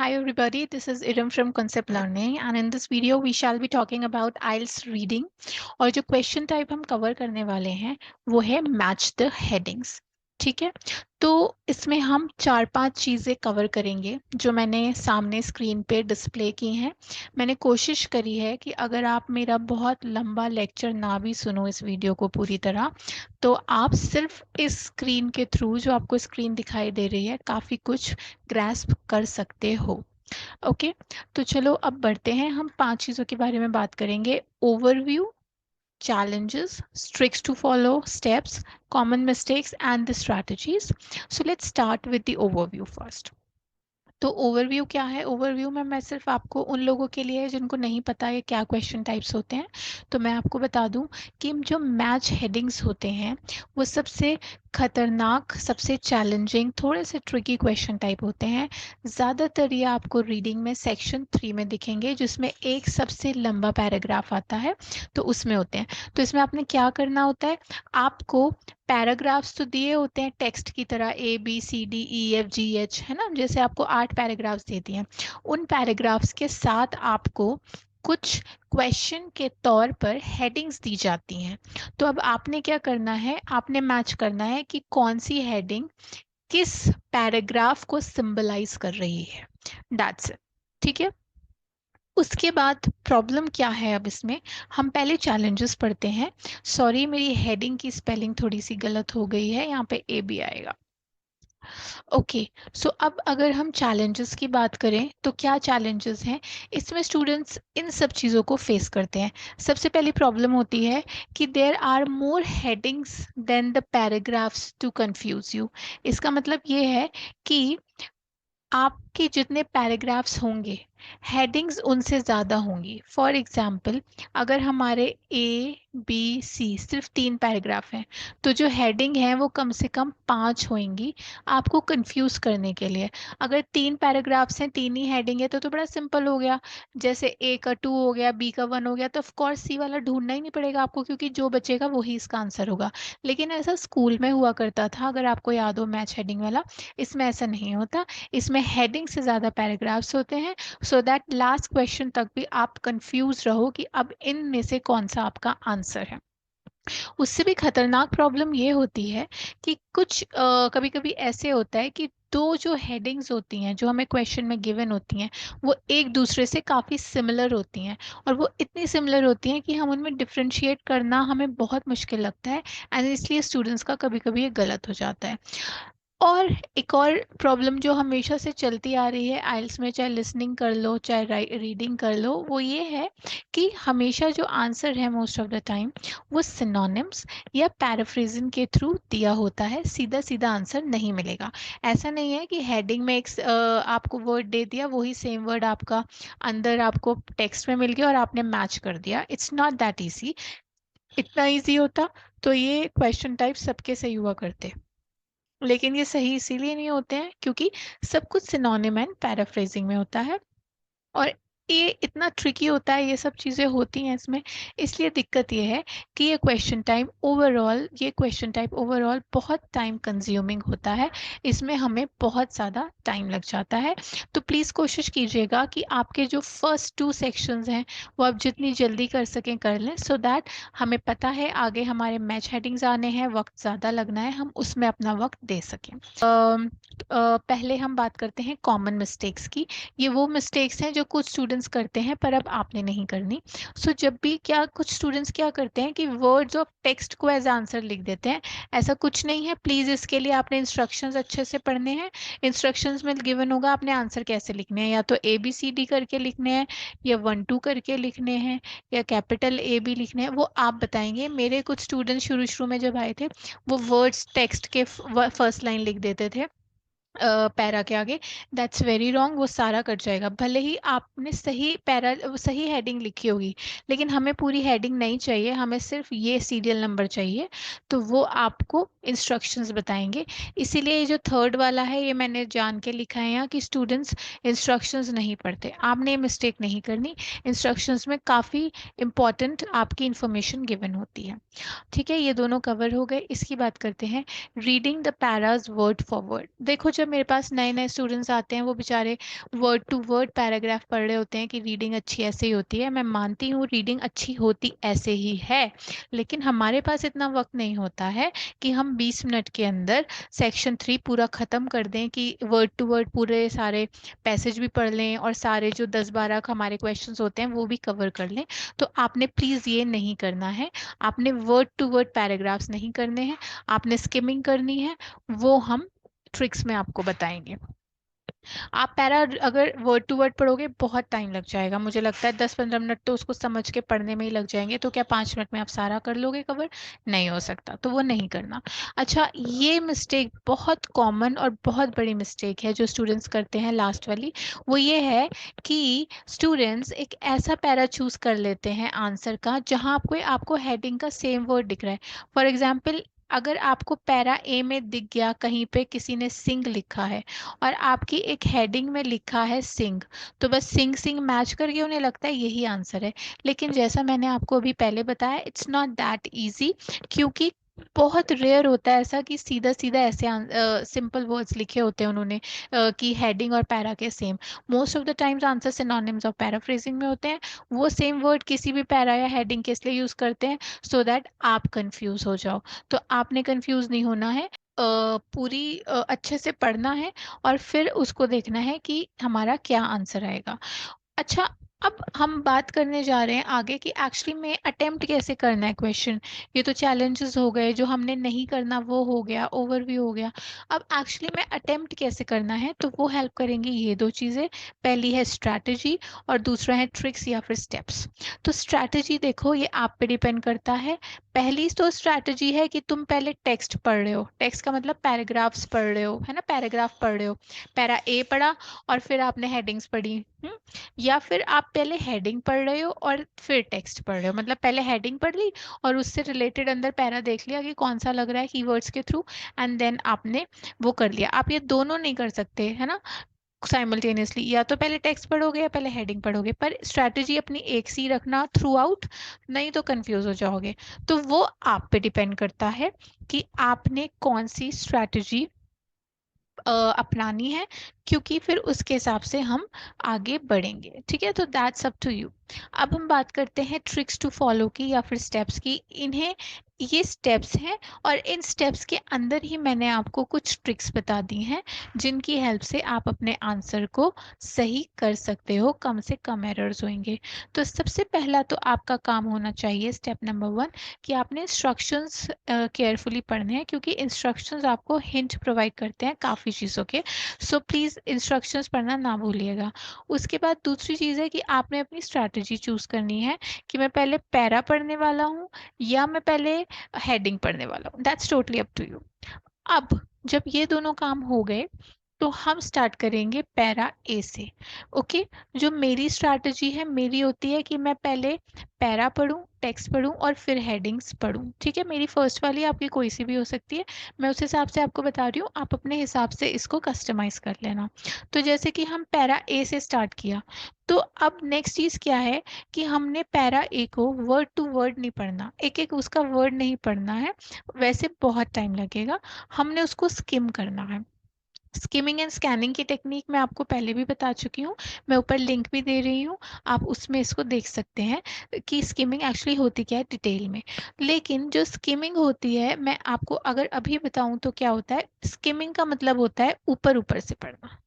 Hi everybody, this is Iram from Concept Learning and in this video we shall be talking about IELTS reading और जो question type हम cover करने वाले हैं वो है मैच द हेडिंग्स। ठीक है, तो इसमें हम 4-5 चीज़ें कवर करेंगे जो मैंने सामने स्क्रीन पे डिस्प्ले की हैं। मैंने कोशिश करी है कि अगर आप मेरा बहुत लंबा लेक्चर ना भी सुनो इस वीडियो को पूरी तरह, तो आप सिर्फ इस स्क्रीन के थ्रू जो आपको स्क्रीन दिखाई दे रही है काफ़ी कुछ ग्रैस्प कर सकते हो। ओके, तो चलो अब बढ़ते हैं। हम 5 चीज़ों के बारे में बात करेंगे। Overview, challenges, tricks to follow, steps, common mistakes and the strategies. So let's start with the overview first. तो ओवरव्यू क्या है? ओवरव्यू में मैं सिर्फ आपको उन लोगों के लिए जिनको नहीं पता है क्या क्वेश्चन टाइप्स होते हैं, तो मैं आपको बता दूं कि जो मैच हेडिंग्स होते हैं वो सबसे खतरनाक, सबसे चैलेंजिंग, थोड़े से ट्रिकी क्वेश्चन टाइप होते हैं। ज़्यादातर ये आपको रीडिंग में सेक्शन 3 में दिखेंगे जिसमें एक सबसे लंबा पैराग्राफ आता है, तो उसमें होते हैं। तो इसमें आपने क्या करना होता है, आपको पैराग्राफ्स तो दिए होते हैं टेक्स्ट की तरह ABCDEFGH, है ना, जैसे आपको 8 पैराग्राफ्स दे दिए हैं। उन पैराग्राफ्स के साथ आपको कुछ क्वेश्चन के तौर पर हेडिंग्स दी जाती हैं। तो अब आपने क्या करना है, आपने मैच करना है कि कौन सी हेडिंग किस पैराग्राफ को सिंबलाइज कर रही है। That's it. ठीक है, उसके बाद प्रॉब्लम क्या है, अब इसमें हम पहले चैलेंजेस पढ़ते हैं। सॉरी, मेरी हेडिंग की स्पेलिंग थोड़ी सी गलत हो गई है, यहाँ पे ए बी आएगा। ओके, सो अब अगर हम चैलेंजेस की बात करें तो क्या चैलेंजेस हैं इसमें? स्टूडेंट्स इन सब चीज़ों को फेस करते हैं। सबसे पहली प्रॉब्लम होती है कि there are more headings than the paragraphs to confuse you. इसका मतलब ये है कि आपके जितने पैराग्राफ्स होंगे हेडिंग्स उनसे ज़्यादा होंगी। फॉर एग्जाम्पल, अगर हमारे ABC सिर्फ 3 पैराग्राफ हैं तो जो हेडिंग है वो कम से कम 5 होंगी आपको कंफ्यूज करने के लिए। अगर 3 पैराग्राफ्स हैं, 3 ही हेडिंग है तो बड़ा सिंपल हो गया। जैसे A का 2 हो गया, B का 1 हो गया, तो ऑफकोर्स C वाला ढूंढना ही नहीं पड़ेगा आपको, क्योंकि जो बचेगा वही इसका आंसर होगा। लेकिन ऐसा स्कूल में हुआ करता था, अगर आपको याद हो मैच हेडिंग वाला। इसमें ऐसा नहीं होता, इसमें हेडिंग से ज़्यादा पैराग्राफ्स होते हैं, सो दैट लास्ट क्वेश्चन तक भी आप कंफ्यूज रहो कि अब इनमें से कौन सा आपका आंसर है। उससे भी खतरनाक प्रॉब्लम ये होती है कि कुछ कभी कभी ऐसे होता है कि दो जो हेडिंग्स होती हैं जो हमें क्वेश्चन में गिवन होती हैं वो एक दूसरे से काफ़ी सिमिलर होती हैं, और वो इतनी सिमिलर होती हैं कि हम उनमें डिफ्रेंशिएट करना हमें बहुत मुश्किल लगता है, एंड इसलिए स्टूडेंट्स का कभी कभी ये गलत हो जाता है। और एक और प्रॉब्लम जो हमेशा से चलती आ रही है आइल्स में, चाहे लिसनिंग कर लो चाहे रीडिंग कर लो, वो ये है कि हमेशा जो आंसर है मोस्ट ऑफ द टाइम वो सिनोनिम्स या पैराफ्रेजिंग के थ्रू दिया होता है, सीधा सीधा आंसर नहीं मिलेगा। ऐसा नहीं है कि हेडिंग में एक आपको वर्ड दे दिया, वही सेम वर्ड आपका अंदर आपको टेक्स्ट में मिल गया और आपने मैच कर दिया। It's not that easy. इतना ईजी होता तो ये क्वेश्चन टाइप सबके सही हुआ करते, लेकिन ये सही इसीलिए नहीं होते हैं क्योंकि सब कुछ सिनोनिम एंड पैराफ्रेजिंग में होता है, और ये इतना ट्रिकी होता है, ये सब चीज़ें होती हैं इसमें। इसलिए दिक्कत ये है कि ये क्वेश्चन टाइप ओवरऑल बहुत टाइम कंज्यूमिंग होता है, इसमें हमें बहुत ज़्यादा टाइम लग जाता है। तो प्लीज़ कोशिश कीजिएगा कि आपके जो फर्स्ट 2 सेक्शंस हैं वो आप जितनी जल्दी कर सकें कर लें, सो दैट हमें पता है आगे हमारे मैच हेडिंग्स आने हैं, वक्त ज़्यादा लगना है, हम उसमें अपना वक्त दे सकें। पहले हम बात करते हैं कॉमन मिस्टेक्स की। ये वो मिस्टेक्स हैं जो कुछ स्टूडेंट्स करते हैं पर अब आपने नहीं करनी। सो जब भी क्या कुछ स्टूडेंट्स क्या करते हैं कि वर्ड्स ऑफ टेक्स्ट को एज आंसर लिख देते हैं। ऐसा कुछ नहीं है, प्लीज़ इसके लिए आपने इंस्ट्रक्शंस अच्छे से पढ़ने हैं। इंस्ट्रक्शंस में गिवन होगा आपने आंसर कैसे लिखने हैं, या तो ABCD करके लिखने हैं, या 1 2 करके लिखने हैं, या कैपिटल AB लिखने हैं, वो आप बताएंगे। मेरे कुछ स्टूडेंट्स शुरू शुरू में जब आए थे वो वर्ड्स टेक्स्ट के फर्स्ट लाइन लिख देते थे पैरा के आगे। दैट्स वेरी रॉन्ग, वो सारा कट जाएगा। भले ही आपने सही हेडिंग लिखी होगी, लेकिन हमें पूरी हेडिंग नहीं चाहिए, हमें सिर्फ ये सीरियल नंबर चाहिए, तो वो आपको इंस्ट्रक्शंस बताएंगे। इसीलिए ये जो थर्ड वाला है ये मैंने जान के लिखा है यहाँ कि स्टूडेंट्स इंस्ट्रक्शंस नहीं पढ़ते। आपने ये मिस्टेक नहीं करनी, इंस्ट्रक्शंस में काफ़ी इंपॉर्टेंट आपकी इंफॉर्मेशन गिवन होती है। ठीक है, ये दोनों कवर हो गए। इसकी बात करते हैं reading the paras word for word. देखो, जब जब मेरे पास नए नए स्टूडेंट्स आते हैं वो बेचारे वर्ड टू वर्ड पैराग्राफ पढ़ रहे होते हैं कि रीडिंग अच्छी ऐसे ही होती है। मैं मानती हूँ रीडिंग अच्छी होती ऐसे ही है, लेकिन हमारे पास इतना वक्त नहीं होता है कि हम 20 मिनट के अंदर सेक्शन 3 पूरा ख़त्म कर दें, कि वर्ड टू वर्ड पूरे सारे पैसेज भी पढ़ लें और सारे जो 10-12 हमारे क्वेश्चंस होते हैं वो भी कवर कर लें। तो आपने प्लीज़ ये नहीं करना है। आपने वर्ड टू वर्ड पैराग्राफ्स नहीं करने हैं, आपने स्किमिंग करनी है। वो हम ट्रिक्स में आपको बताएंगे। आप पैरा अगर वर्ड टू वर्ड पढ़ोगे बहुत टाइम लग जाएगा, मुझे लगता है 10-15 मिनट तो उसको समझ के पढ़ने में ही लग जाएंगे। तो क्या 5 मिनट में आप सारा कर लोगे कवर? नहीं हो सकता, तो वो नहीं करना। अच्छा, ये मिस्टेक बहुत कॉमन और बहुत बड़ी मिस्टेक है जो स्टूडेंट्स करते हैं, लास्ट वाली, वो ये है कि स्टूडेंट्स एक ऐसा पैरा चूज कर लेते हैं आंसर का जहाँ आपको हेडिंग का सेम वर्ड दिख रहा है। फॉर एग्जाम्पल, अगर आपको पैरा ए में दिख गया कहीं पे किसी ने सिंग लिखा है और आपकी एक हेडिंग में लिखा है सिंग, तो बस सिंग सिंग मैच करके उन्हें लगता है यही आंसर है। लेकिन जैसा मैंने आपको अभी पहले बताया, इट्स नॉट दैट इजी, क्योंकि बहुत रेयर होता है ऐसा कि सीधा सीधा ऐसे सिंपल वर्ड्स लिखे होते हैं उन्होंने कि हेडिंग और पैरा के same. Most of the times answer synonyms और पैराफ्रेजिंग में होते हैं। वो सेम वर्ड किसी भी पैरा या हेडिंग के इसलिए यूज करते हैं सो दैट आप कंफ्यूज हो जाओ। तो आपने कंफ्यूज नहीं होना है, पूरी अच्छे से पढ़ना है और फिर उसको देखना है कि हमारा क्या आंसर आएगा। अच्छा, अब हम बात करने जा रहे हैं आगे कि एक्चुअली में अटेम्प्ट कैसे करना है क्वेश्चन। ये तो चैलेंजेस हो गए, जो हमने नहीं करना वो हो गया, ओवरव्यू हो गया। अब एक्चुअली में अटेम्प्ट कैसे करना है, तो वो हेल्प करेंगी ये दो चीज़ें। पहली है स्ट्रैटेजी और दूसरा है ट्रिक्स या फिर स्टेप्स। तो स्ट्रैटेजी देखो, ये आप पे डिपेंड करता है। पहली तो स्ट्रैटेजी है कि तुम पहले टेक्स्ट पढ़ रहे हो, टेक्स्ट का मतलब पैराग्राफ्स पढ़ रहे हो, है ना, पैराग्राफ पढ़ रहे हो। पैरा ए पढ़ा और फिर आपने हेडिंग्स पढ़ी। या फिर आप पहले हेडिंग पढ़ रहे हो और फिर टेक्स्ट पढ़ रहे हो, मतलब पहले हेडिंग पढ़ ली और उससे रिलेटेड अंदर पैरा देख लिया कि कौन सा लग रहा है कीवर्ड्स के थ्रू, एंड देन आपने वो कर लिया। आप ये दोनों नहीं कर सकते, है ना, साइमल्टेनियसली। या तो पहले टेक्स्ट पढ़ोगे या पहले हेडिंग पढ़ोगे, पर स्ट्रैटेजी अपनी एक सी रखना थ्रू आउट, नहीं तो कंफ्यूज हो जाओगे। तो वो आप पे डिपेंड करता है कि आपने कौन सी स्ट्रैटेजी अपनानी है, क्योंकि फिर उसके हिसाब से हम आगे बढ़ेंगे। ठीक है, तो दैट्स अप टू यू। अब हम बात करते हैं ट्रिक्स टू फॉलो की या फिर स्टेप्स की। इन्हें, ये स्टेप्स हैं और इन स्टेप्स के अंदर ही मैंने आपको कुछ ट्रिक्स बता दी हैं जिनकी हेल्प से आप अपने आंसर को सही कर सकते हो, कम से कम एरर्स होंगे। तो सबसे पहला तो आपका काम होना चाहिए, स्टेप नंबर 1, कि आपने इंस्ट्रक्शंस केयरफुली पढ़ने हैं, क्योंकि इंस्ट्रक्शंस आपको हिंट प्रोवाइड करते हैं काफ़ी चीज़ों के। सो प्लीज़ इंस्ट्रक्शंस पढ़ना ना भूलिएगा। उसके बाद दूसरी चीज़ है कि आपने अपनी स्ट्रैटेजी चूज़ करनी है कि मैं पहले पैरा पढ़ने वाला हूँ या मैं पहले हेडिंग पढ़ने वाला हूँ। That's totally up to you. अब जब ये दोनों काम हो गए तो हम स्टार्ट करेंगे पैरा ए से। ओके, जो मेरी स्ट्रैटेजी है, मेरी होती है कि मैं पहले पैरा पढूं, टेक्स्ट पढूं और फिर हेडिंग्स पढूं। ठीक है, मेरी फर्स्ट वाली आपकी कोई सी भी हो सकती है, मैं उस हिसाब से आपको बता रही हूँ, आप अपने हिसाब से इसको कस्टमाइज कर लेना। तो जैसे कि हम पैरा ए से स्टार्ट किया, तो अब नेक्स्ट चीज़ क्या है कि हमने पैरा ए को वर्ड टू वर्ड नहीं पढ़ना, एक एक उसका वर्ड नहीं पढ़ना है, वैसे बहुत टाइम लगेगा। हमने उसको स्किम करना है। स्किमिंग एंड स्कैनिंग की टेक्निक मैं आपको पहले भी बता चुकी हूँ, मैं ऊपर लिंक भी दे रही हूँ, आप उसमें इसको देख सकते हैं कि स्किमिंग एक्चुअली होती क्या है डिटेल में। लेकिन जो स्किमिंग होती है, मैं आपको अगर अभी बताऊँ तो क्या होता है, स्किमिंग का मतलब होता है ऊपर ऊपर से पढ़ना।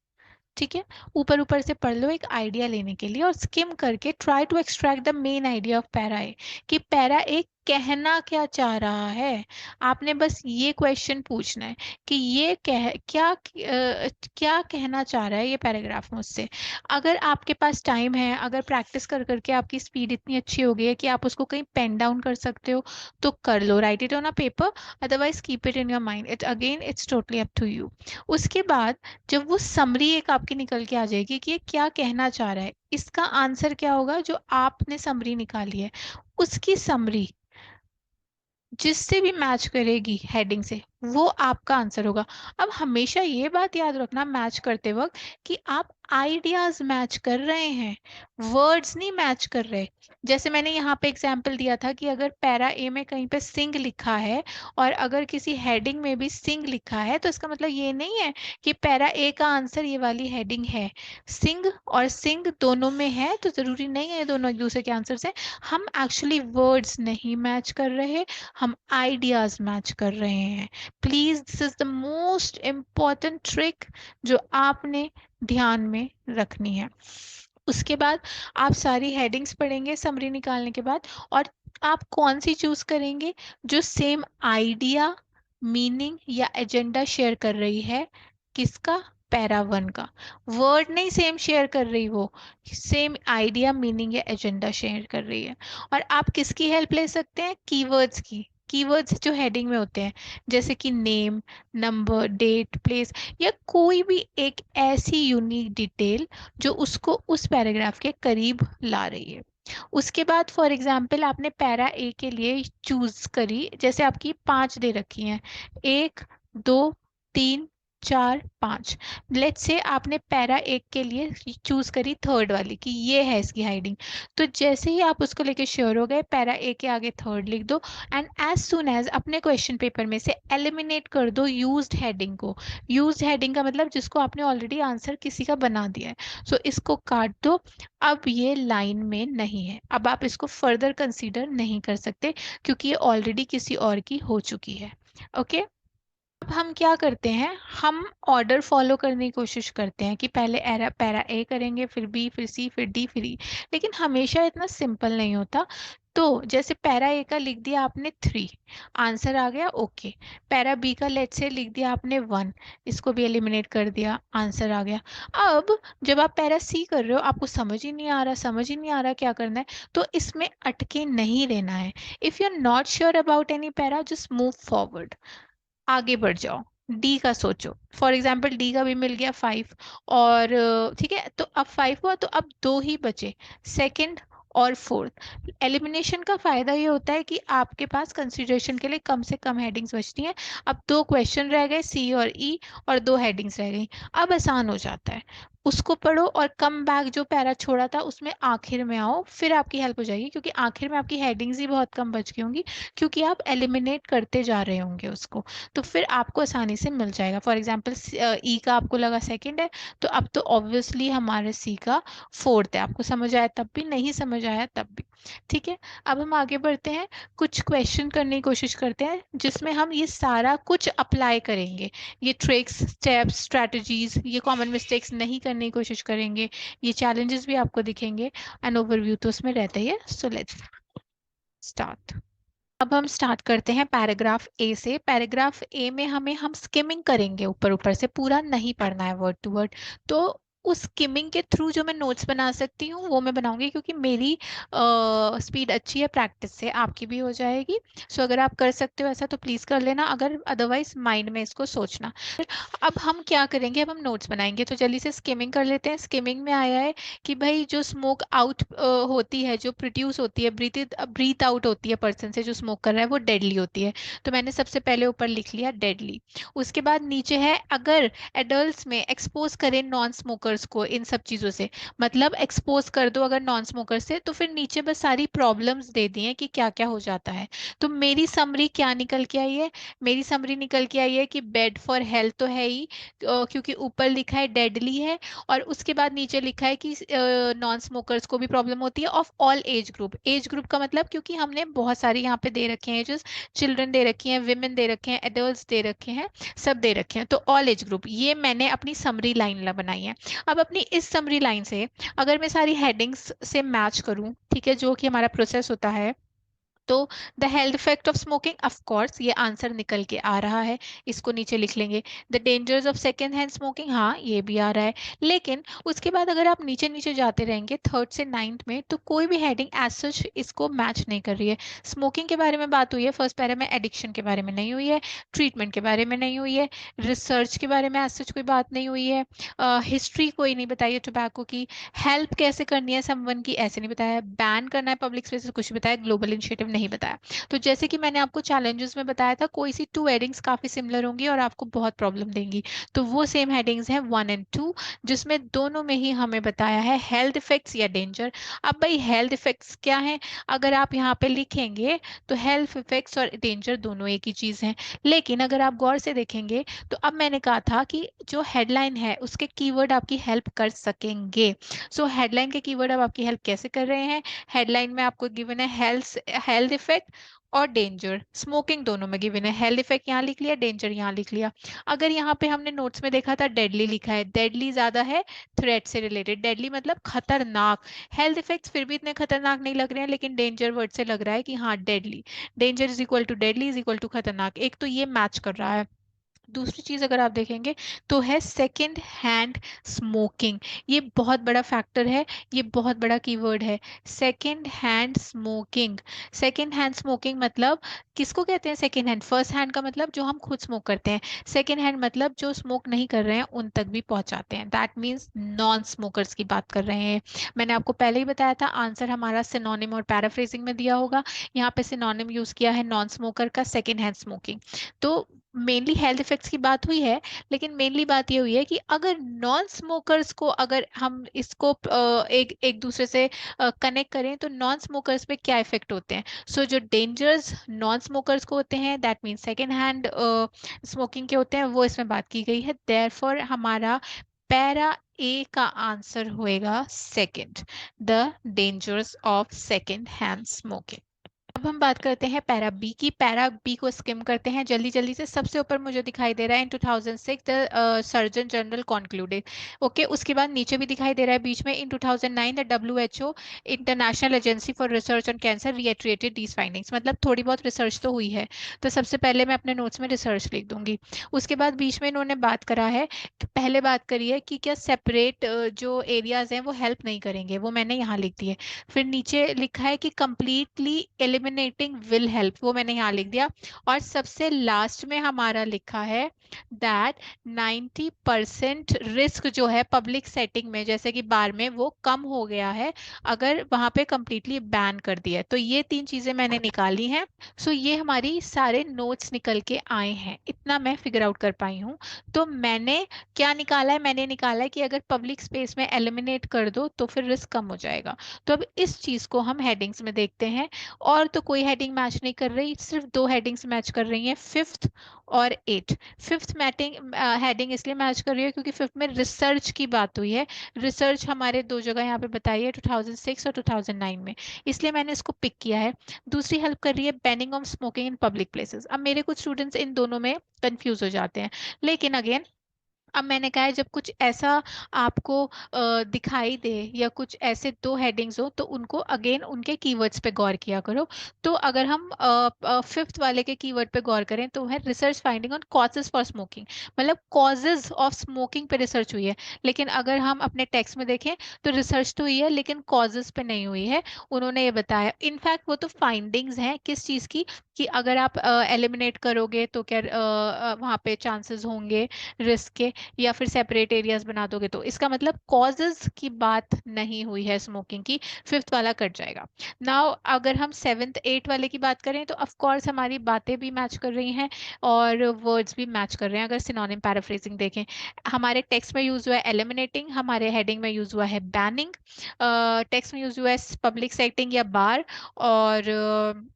ठीक है, ऊपर ऊपर से पढ़ लो एक आइडिया लेने के लिए, और स्किम करके try to extract the main idea of para A, कि पैरा ए कहना क्या चाह रहा है। आपने बस ये क्वेश्चन पूछना है कि ये क्या कहना चाह रहा है ये पैराग्राफ मुझसे। अगर आपके पास टाइम है, अगर प्रैक्टिस कर करके आपकी स्पीड इतनी अच्छी हो गई है कि आप उसको कहीं पेन डाउन कर सकते हो, तो कर लो, write it on a paper, otherwise keep it in your mind. It again it's totally up to you. उसके बाद जब वो समरी एक आपकी निकल के आ जाएगी कि ये क्या कहना चाह रहा है, इसका आंसर क्या होगा, जो आपने समरी निकाली है उसकी समरी जिससे भी मैच करेगी हेडिंग से, वो आपका आंसर होगा। अब हमेशा ये बात याद रखना मैच करते वक्त कि आप आइडियाज मैच कर रहे हैं, वर्ड्स नहीं मैच कर रहे। जैसे मैंने यहाँ पे एग्जाम्पल दिया था कि अगर पैरा ए में कहीं पे सिंग लिखा है और अगर किसी हेडिंग में भी सिंग लिखा है, तो इसका मतलब ये नहीं है कि पैरा ए का आंसर ये वाली हेडिंग है। सिंग और सिंग दोनों में है, तो जरूरी नहीं है ये दोनों एक दूसरे के आंसर से। हम एक्चुअली वर्ड्स नहीं मैच कर रहे, हम आइडियाज मैच कर रहे हैं। Please, this is the most important trick जो आपने ध्यान में रखनी है। उसके बाद आप सारी हेडिंग्स पढ़ेंगे समरी निकालने के बाद, और आप कौन सी चूज करेंगे जो सेम आइडिया, मीनिंग या एजेंडा शेयर कर रही है। किसका? पैरा वन का। वर्ड नहीं सेम शेयर कर रही, वो सेम आइडिया, मीनिंग या एजेंडा शेयर कर रही है। और आप किसकी हेल्प ले सकते हैं? कीवर्ड्स की। कीवर्ड्स जो हेडिंग में होते हैं, जैसे कि नेम, नंबर, डेट, प्लेस, या कोई भी एक ऐसी यूनिक डिटेल जो उसको उस पैराग्राफ के करीब ला रही है। उसके बाद फॉर एग्जाम्पल आपने पैरा ए के लिए चूज करी, जैसे आपकी 5 दे रखी हैं, 1, 2, 3, 4, 5। लेट्स से आपने पैरा एक के लिए चूज करी थर्ड वाली कि ये है इसकी हाइडिंग। तो जैसे ही आप उसको लेके श्योर हो गए, पैरा ए के आगे थर्ड लिख दो, एंड एज सुन एज अपने क्वेश्चन पेपर में से एलिमिनेट कर दो यूज्ड हेडिंग को। यूज्ड हेडिंग का मतलब जिसको आपने ऑलरेडी आंसर किसी का बना दिया है, सो इसको काट दो। अब ये लाइन में नहीं है, अब आप इसको फर्दर कंसीडर नहीं कर सकते क्योंकि ये ऑलरेडी किसी और की हो चुकी है। ओके, अब हम क्या करते हैं, हम ऑर्डर फॉलो करने की कोशिश करते हैं कि पहले पैरा ए करेंगे, फिर बी, फिर सी, फिर डी, फिर ई। लेकिन हमेशा इतना सिंपल नहीं होता। तो जैसे पैरा ए का लिख दिया आपने 3, आंसर आ गया, ओके। पैरा बी का लेट से लिख दिया आपने 1, इसको भी एलिमिनेट कर दिया, आंसर आ गया। अब जब आप पैरा सी कर रहे हो, आपको समझ ही नहीं आ रहा, समझ ही नहीं आ रहा क्या करना है, तो इसमें अटके नहीं रहना है। If you are not sure about any para, just move forward, आगे बढ़ जाओ। डी का सोचो, फॉर एग्जाम्पल डी का भी मिल गया 5, और ठीक है, तो अब 5 हुआ, तो अब 2 ही बचे, सेकंड और फोर्थ। एलिमिनेशन का फायदा ये होता है कि आपके पास कंसिडरेशन के लिए कम से कम हेडिंग्स बचती हैं। अब 2 क्वेश्चन रह गए, सी और ई, और 2 हेडिंग्स रह गई। अब आसान हो जाता है, उसको पढ़ो और कम बैक जो पैरा छोड़ा था उसमें आखिर में आओ, फिर आपकी हेल्प हो जाएगी, क्योंकि आखिर में आपकी हेडिंग्स ही बहुत कम बच गई होंगी, क्योंकि आप एलिमिनेट करते जा रहे होंगे उसको। तो फिर आपको आसानी से मिल जाएगा। फॉर एग्जाम्पल ई का आपको लगा सेकंड है, तो अब तो ऑब्वियसली हमारे सी का फोर्थ है। आपको समझ आया तब भी, नहीं समझ आया तब भी। ठीक है, अब हम आगे बढ़ते हैं, कुछ क्वेश्चन करने की कोशिश करते हैं जिसमें हम ये सारा कुछ अप्लाई करेंगे। ये ट्रिक्स, स्टेप्स, स्ट्रैटेजीज, ये कॉमन मिस्टेक्स नहीं करने की कोशिश करेंगे। ये चैलेंजेस भी आपको दिखेंगे, एंड ओवरव्यू तो उसमें रहता ही है। So let's start. अब हम स्टार्ट करते हैं पैराग्राफ ए से। पैराग्राफ ए में हम स्किमिंग करेंगे, ऊपर ऊपर से, पूरा नहीं पढ़ना है वर्ड टू वर्ड। तो उस स्किमिंग के थ्रू जो मैं नोट्स बना सकती हूँ वो मैं बनाऊंगी, क्योंकि मेरी स्पीड अच्छी है, प्रैक्टिस से आपकी भी हो जाएगी। सो अगर आप कर सकते हो ऐसा तो प्लीज कर लेना, अगर अदरवाइज माइंड में इसको सोचना। अब हम क्या करेंगे, अब हम नोट्स बनाएंगे, तो जल्दी से स्किमिंग कर लेते हैं। स्किमिंग में आया है कि भाई जो स्मोक आउट होती है, जो प्रोड्यूस होती है, ब्रीथ आउट होती है पर्सन से जो स्मोक कर रहा है, वो डेडली होती है। तो मैंने सबसे पहले ऊपर लिख लिया डेडली। उसके बाद नीचे है, अगर एडल्ट्स में एक्सपोज करें नॉन स्मोकर्स को इन सब चीज़ों से, मतलब एक्सपोज कर दो अगर नॉन स्मोकर से, तो फिर नीचे बस सारी प्रॉब्लम्स दे दी हैं कि क्या क्या हो जाता है। तो मेरी समरी क्या निकल के आई है, मेरी समरी निकल के आई है कि बेड फॉर हेल्थ तो है ही, क्योंकि ऊपर लिखा है डेडली है, और उसके बाद नीचे लिखा है कि नॉन स्मोकर्स को भी प्रॉब्लम होती है, of all age group. Age group का मतलब, क्योंकि हमने बहुत सारी यहाँ पे दे रखे हैं एजेस, चिल्ड्रन दे रखी हैं, विमेन दे रखे हैं, एडल्ट्स दे रखे हैं, सब दे रखे हैं, तो ऑल एज ग्रुप। ये मैंने अपनी समरी लाइन बनाई है। अब अपनी इस समरी लाइन से अगर मैं सारी हेडिंग्स से मैच करूं, ठीक है, जो कि हमारा प्रोसेस होता है, तो the health effect of smoking, of course ये आंसर निकल के आ रहा है, इसको नीचे लिख लेंगे। The dangers of second hand smoking, हाँ ये भी आ रहा है। लेकिन उसके बाद अगर आप नीचे नीचे जाते रहेंगे थर्ड से नाइन्थ में, तो कोई भी हेडिंग एज सच इसको मैच नहीं कर रही है। स्मोकिंग के बारे में बात हुई है फर्स्ट पैरा में, एडिक्शन के बारे में नहीं हुई है, ट्रीटमेंट के बारे में नहीं हुई है, रिसर्च के बारे में एज सच कोई बात नहीं हुई है, हिस्ट्री कोई नहीं बताई है टोबैको की, हेल्प कैसे करनी है समवन की ऐसे नहीं बताया है, बैन करना है पब्लिक स्पेस कुछ बताया, ग्लोबल इनिशिएटिव नहीं नहीं बताया। तो जैसे कि मैंने आपको चैलेंजेस में बताया था, कोई सी 2 हेडिंग्स काफी सिमिलर होंगी और आपको बहुत प्रॉब्लम देंगी, तो वो सेम हेडिंग्स हैं 1 एंड 2, जिसमें दोनों में ही हमें बताया है हेल्थ इफेक्ट्स या डेंजर। अब भाई हेल्थ इफेक्ट्स क्या है, अगर आप यहाँ पे लिखेंगे तो हेल्थ इफेक्ट्स और डेंजर दोनों एक ही चीज है, लेकिन अगर आप गौर से देखेंगे तो अब मैंने कहा था कि जो हेडलाइन है उसके कीवर्ड आपकी हेल्प कर सकेंगे। सो हेडलाइन के कीवर्ड अब आपकी हेल्प कैसे कर रहे हैं, हेडलाइन में आपको गिवन है हेल्थ हेल्थ इफेक्ट और डेंजर, स्मोकिंग दोनों में गिवन है, हेल्थ इफेक्ट यहाँ लिख लिया, डेंजर यहाँ लिख लिया। अगर यहाँ पे हमने नोट्स में देखा था डेडली लिखा है, डेडली ज्यादा है थ्रेट से रिलेटेड, डेडली मतलब खतरनाक, हेल्थ इफेक्ट्स फिर भी इतने खतरनाक नहीं लग रहे हैं, लेकिन डेंजर वर्ड से लग रहा है कि हाँ deadly, danger is equal to deadly is equal to खतरनाक, एक तो ये मैच कर रहा है। दूसरी चीज अगर आप देखेंगे तो है सेकेंड हैंड स्मोकिंग, ये बहुत बड़ा फैक्टर है, ये बहुत बड़ा कीवर्ड है, second hand smoking. Second hand smoking मतलब किसको कहते हैं सेकेंड हैंड, फर्स्ट हैंड का मतलब जो हम खुद स्मोक करते हैं, सेकेंड हैंड मतलब जो स्मोक नहीं कर रहे हैं उन तक भी पहुंचाते हैं, दैट मीन्स नॉन स्मोकर्स की बात कर रहे हैं। मैंने आपको पहले ही बताया था आंसर हमारा सिनोनिम और पैराफ्रेजिंग में दिया होगा, यहाँ पे सिनोनिम यूज किया है नॉन स्मोकर का, सेकेंड हैंड स्मोकिंग। तो मेनली हेल्थ इफेक्ट्स की बात हुई है, लेकिन मेनली बात ये हुई है कि अगर नॉन स्मोकर्स को, अगर हम इसको एक एक दूसरे से कनेक्ट करें तो नॉन स्मोकर्स पे क्या इफेक्ट होते हैं। सो जो डेंजर्स नॉन स्मोकर्स को होते हैं that mean second hand smoking के होते हैं, वो इसमें बात की गई है, देयरफॉर हमारा पैरा ए का आंसर होएगा second, the dangers of second hand smoking. अब हम बात करते हैं पैरा बी की, पैरा बी को स्किम करते हैं जल्दी जल्दी से। सबसे ऊपर मुझे दिखाई दे रहा है इन 2006 the surgeon general concluded, okay, उसके बाद नीचे भी दिखाई दे रहा है बीच में in 2009 the WHO international agency for research on cancer reiterated these findings, मतलब थोड़ी बहुत रिसर्च तो हुई है, तो सबसे पहले मैं अपने नोट्स में रिसर्च लिख दूंगी। उसके बाद बीच में इन्होंने बात करा है, पहले बात करी है कि क्या सेपरेट जो एरियाज हैं वो हेल्प नहीं करेंगे, वो मैंने यहाँ लिख दिए। फिर नीचे लिखा है कि कंप्लीटली एलिमिनेटिंग विल हेल्प, वो मैंने यहाँ लिख दिया। और सबसे लास्ट में हमारा लिखा है दैट 90% रिस्क जो है पब्लिक सेटिंग में जैसे कि बार में वो कम हो गया है अगर वहां पे कंप्लीटली बैन कर दिया है। तो ये 3 चीजें मैंने निकाली हैं। सो ये हमारी सारे नोट्स निकल के आए हैं, इतना मैं फिगर आउट कर पाई हूँ। तो मैंने क्या निकाला है, मैंने निकाला है कि अगर पब्लिक स्पेस में एलिमिनेट कर दो तो फिर रिस्क कम हो जाएगा। तो अब इस चीज को हम हेडिंग्स में देखते हैं, और तो कोई हेडिंग मैच नहीं कर रही, सिर्फ 2 हेडिंग्स मैच कर रही हैं, फिफ्थ और 8। फिफ्थ मैटिंग हेडिंग इसलिए मैच कर रही है क्योंकि फिफ्थ में रिसर्च की बात हुई है, रिसर्च हमारे 2 जगह यहाँ पे बताई है 2006 और 2009 में, इसलिए मैंने इसको पिक किया है। दूसरी हेल्प कर रही है banning of smoking in public places. अब मेरे कुछ स्टूडेंट्स इन दोनों में कंफ्यूज हो जाते हैं, लेकिन अगेन अब मैंने कहा है जब कुछ ऐसा आपको दिखाई दे या कुछ ऐसे 2 हेडिंग्स हो तो उनको अगेन उनके कीवर्ड्स पे गौर किया करो। तो अगर हम फिफ्थ वाले के कीवर्ड पे गौर करें तो है research finding on causes for smoking, मतलब कॉजेज ऑफ स्मोकिंग पे रिसर्च हुई है। लेकिन अगर हम अपने टेक्स्ट में देखें तो रिसर्च तो हुई है लेकिन कॉजेज पे नहीं हुई है, उन्होंने ये बताया। इनफैक्ट वो तो फाइंडिंग्स हैं किस चीज़ की, कि अगर आप एलिमिनेट करोगे तो क्या वहाँ पे चांसेस होंगे रिस्क के, या फिर सेपरेट एरियाज बना दोगे, तो इसका मतलब कॉजेज की बात नहीं हुई है स्मोकिंग की, फिफ्थ वाला कट जाएगा। नाउ अगर हम सेवेंथ एट वाले की बात करें तो ऑफ कोर्स हमारी बातें भी मैच कर रही हैं और वर्ड्स भी मैच कर रहे हैं। अगर सिनोनिम पैराफ्रेजिंग देखें, हमारे टेक्स्ट में यूज हुआ है एलिमिनेटिंग, हमारे हेडिंग में यूज हुआ है बैनिंग, टेक्स्ट में यूज हुआ है पब्लिक सेटिंग या बार, और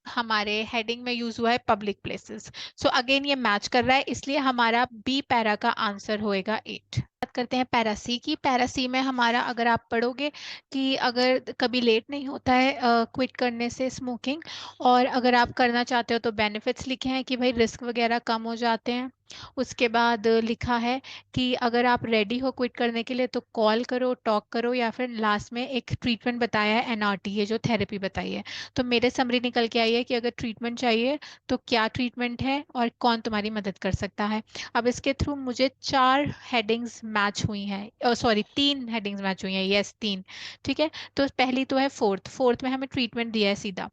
हमारे हेडिंग में यूज हुआ है पब्लिक प्लेसेस। सो अगेन ये मैच कर रहा है, इसलिए हमारा बी पैरा का आंसर होएगा 8। बात करते हैं पैरा सी की। पैरा सी में हमारा अगर आप पढ़ोगे कि अगर कभी लेट नहीं होता है क्विट करने से स्मोकिंग, और अगर आप करना चाहते हो तो बेनिफिट्स लिखे हैं कि भाई रिस्क वगैरह कम हो जाते हैं। उसके बाद लिखा है कि अगर आप रेडी हो क्विट करने के लिए तो कॉल करो, टॉक करो, या फिर लास्ट में एक ट्रीटमेंट बताया है एनआरटी, ये जो थेरेपी बताई है। तो मेरे समरी निकल के आई है कि अगर ट्रीटमेंट चाहिए तो क्या ट्रीटमेंट है और कौन तुम्हारी मदद कर सकता है। अब इसके थ्रू मुझे 4 हेडिंग्स मैच हुई हैं, सॉरी 3 हेडिंग्स मैच हुई हैं, यस 3, ठीक है। तो पहली तो है फोर्थ, फोर्थ में हमें ट्रीटमेंट दिया है सीधा।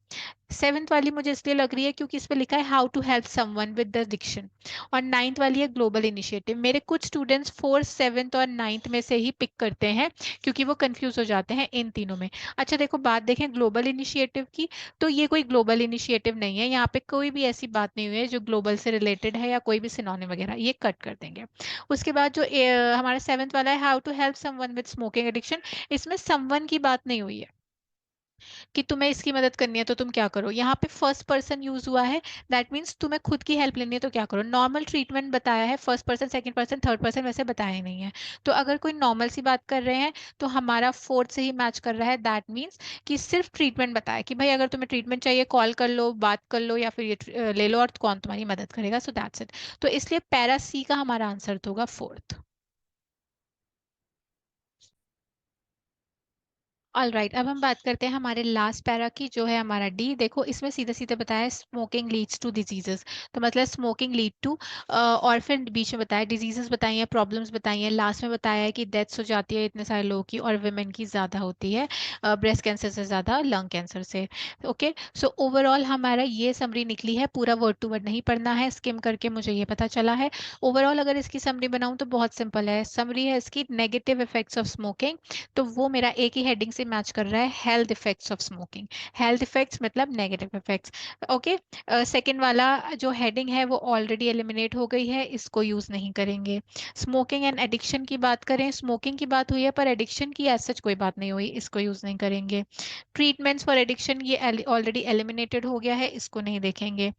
सेवन्थ वाली मुझे इसलिए लग रही है क्योंकि इस पे लिखा है how to help someone with the diction, और नाइन्थ वाली है ग्लोबल इनिशिएटिव। मेरे कुछ स्टूडेंट्स फोर्थ, सेवन्थ और नाइन्थ में से ही पिक करते हैं क्योंकि वो कंफ्यूज हो जाते हैं इन तीनों में। अच्छा देखो, बात देखें ग्लोबल इनिशिएटिव की, तो ये कोई ग्लोबल इनिशिएटिव नहीं है, यहाँ पे कोई भी ऐसी बात नहीं हुई है जो ग्लोबल से रिलेटेड है या कोई भी सिनोनिम वगैरह, ये कट कर देंगे। उसके बाद जो हमारा सेवन्थ वाला है how to help someone with smoking addiction, इसमें समवन की बात नहीं हुई है कि तुम्हें इसकी मदद करनी है तो तुम क्या करो। यहाँ पे फर्स्ट पर्सन यूज हुआ है, दैट मीन्स तुम्हें खुद की हेल्प लेनी है तो क्या करो। नॉर्मल ट्रीटमेंट बताया है, first person, second person, third person वैसे बताया ही नहीं है। तो अगर कोई नॉर्मल सी बात कर रहे हैं तो हमारा फोर्थ से ही मैच कर रहा है, दैट मीन्स कि सिर्फ ट्रीटमेंट बताया कि भाई अगर तुम्हें ट्रीटमेंट चाहिए कॉल कर लो, बात कर लो, या फिर ये ले लो और कौन तुम्हारी मदद करेगा। So that's it. तो इसलिए पैरा सी का हमारा आंसर तो होगा फोर्थ। ऑल राइट, अब हम बात करते हैं हमारे लास्ट पैरा की, जो है हमारा डी। देखो इसमें सीधे सीधे बताया स्मोकिंग लीड्स टू डिजीजेस, तो मतलब स्मोकिंग लीड टू, और फिर बीच में बताया डिजीजेस बताई हैं, प्रॉब्लम्स बताई हैं, लास्ट में बताया है कि डेथ्स हो जाती है इतने सारे लोगों की, और वुमेन की ज़्यादा होती है, ब्रेस्ट कैंसर से ज़्यादा लंग कैंसर से। ओके, सो ओवरऑल हमारा ये समरी निकली है, पूरा वर्ड टू वर्ड नहीं पढ़ना है, स्किम करके मुझे ये पता चला है। ओवरऑल अगर इसकी समरी बनाऊं तो बहुत सिंपल है, समरी है इसकी नेगेटिव इफेक्ट्स ऑफ स्मोकिंग, तो वो मेरा एक ही हेडिंग से मैच कर रहा है, health effects of smoking. Health effects मतलब नेगेटिव इफेक्ट्स। ओके, सेकंड वाला जो हेडिंग है वो ऑलरेडी एलिमिनेट हो गई है, इसको यूज नहीं करेंगे। स्मोकिंग एंड एडिक्शन की बात करें, स्मोकिंग की बात हुई है पर एडिक्शन की एज सच कोई बात नहीं हुई, इसको यूज नहीं करेंगे। ट्रीटमेंट्स फॉर एडिक्शन ये ऑलरेडी एलिमिनेटेड हो गया है, इसको नहीं देखेंगे।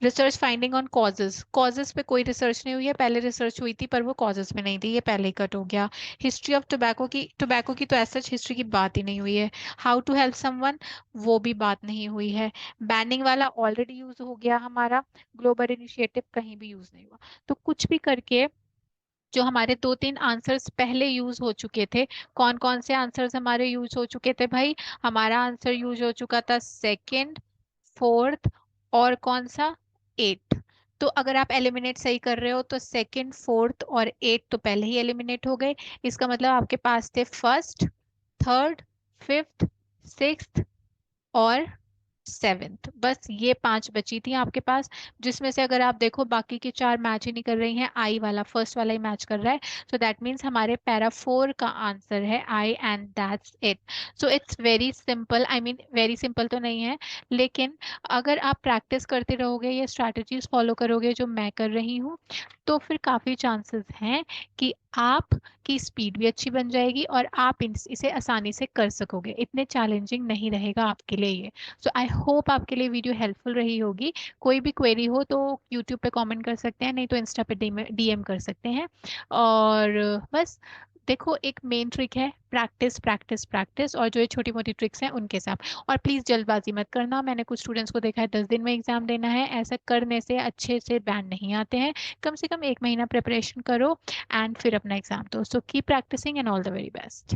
Research finding on causes, causes पे कोई रिसर्च नहीं हुई है, पहले रिसर्च हुई थी पर वो कॉजेज पे नहीं थी, ये पहले ही कट हो गया। हिस्ट्री ऑफ टोबैको की तो ऐसा हिस्ट्री की बात ही नहीं हुई है। हाउ टू हेल्प समवन, वो भी बात नहीं हुई है। बैनिंग वाला ऑलरेडी यूज हो गया हमारा, ग्लोबल इनिशिएटिव कहीं भी यूज नहीं हुआ। तो कुछ भी करके जो हमारे दो तीन आंसर्स पहले यूज हो चुके थे, कौन कौन से आंसर्स हमारे यूज हो चुके थे भाई, हमारा आंसर यूज हो चुका था सेकंड, फोर्थ, और कौन सा, एट। तो अगर आप एलिमिनेट सही कर रहे हो तो सेकंड, फोर्थ और एट तो पहले ही एलिमिनेट हो गए। इसका मतलब आपके पास थे फर्स्ट, थर्ड, फिफ्थ, सिक्स्थ और सेवेंथ, बस ये पांच बची थी आपके पास, जिसमें से अगर आप देखो बाकी की चार मैच ही नहीं कर रही हैं, आई वाला फर्स्ट वाला ही मैच कर रहा है। सो दैट मीन्स हमारे पैरा फोर का आंसर है I, and that's it. So it's very simple, I mean very simple तो नहीं है, लेकिन अगर आप प्रैक्टिस करते रहोगे, ये स्ट्रैटेजीज फॉलो करोगे जो मैं कर रही हूँ, तो फिर काफी चांसेस हैं कि आप की स्पीड भी अच्छी बन जाएगी और आप इसे आसानी से कर सकोगे, इतने चैलेंजिंग नहीं रहेगा आपके लिए ये। सो आई होप आपके लिए वीडियो हेल्पफुल रही होगी। कोई भी क्वेरी हो तो यूट्यूब पे कमेंट कर सकते हैं, नहीं तो इंस्टा पे डीएम कर सकते हैं। और बस देखो, एक मेन ट्रिक है प्रैक्टिस प्रैक्टिस प्रैक्टिस, और जो ये छोटी मोटी ट्रिक्स हैं उनके साथ। और प्लीज जल्दबाजी मत करना, मैंने कुछ स्टूडेंट्स को देखा है 10 दिन में एग्जाम देना है, ऐसा करने से अच्छे से बैंड नहीं आते हैं। कम से कम 1 महीना प्रिपरेशन करो एंड फिर अपना एग्जाम दो। So keep practicing and all the very best.